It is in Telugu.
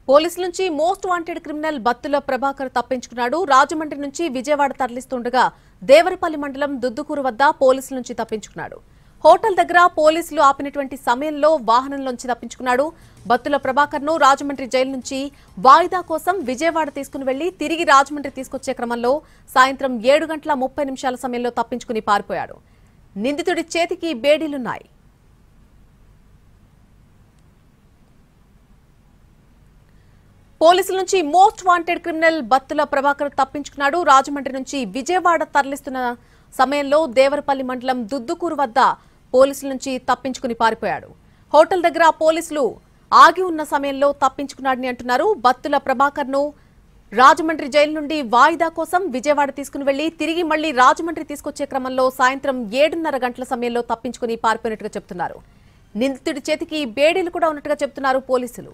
పోలీసుల నుంచి most wanted criminal Battula Prabhakar తప్పించుకున్నాడు. రాజమండ్రి నుంచి విజయవాడ తరలిస్తుండగా దేవరపల్లి మండలం దుద్దుకూరు వద్ద పోలీసుల నుంచి తప్పించుకున్నాడు. హోటల్ దగ్గర పోలీసులు ఆపినటువంటి సమయంలో వాహనంలోంచి తప్పించుకున్నాడు. బత్తుల ప్రభాకర్ ను రాజమండ్రి జైలు నుంచి వాయిదా కోసం విజయవాడ తీసుకుని వెళ్లి తిరిగి రాజమండ్రి తీసుకొచ్చే క్రమంలో సాయంత్రం 7:30 సమయంలో తప్పించుకుని పారిపోయాడు. నిందితుడి చేతికి బేడీలున్నాయి. పోలీసుల నుంచి most wanted criminal Battula Prabhakar తప్పించుకున్నాడు. రాజమండ్రి నుంచి విజయవాడ తరలిస్తున్న సమయంలో దేవరపల్లి మండలం దుద్దుకూరు వద్ద పోలీసుల నుంచి తప్పించుకుని పారిపోయాడు. హోటల్ దగ్గర పోలీసులు ఆగి ఉన్న సమయంలో తప్పించుకున్నాడని అంటున్నారు. బత్తుల ప్రభాకర్ ను రాజమండ్రి జైలు నుండి వాయిదా కోసం విజయవాడ తీసుకుని వెళ్లి తిరిగి మళ్లీ రాజమండ్రి తీసుకొచ్చే క్రమంలో సాయంత్రం 7:30 సమయంలో తప్పించుకుని పారిపోయినట్టుగా చెబుతున్నారు. నిందితుడి చేతికి బేడీలు కూడా ఉన్నట్టుగా చెబుతున్నారు పోలీసులు.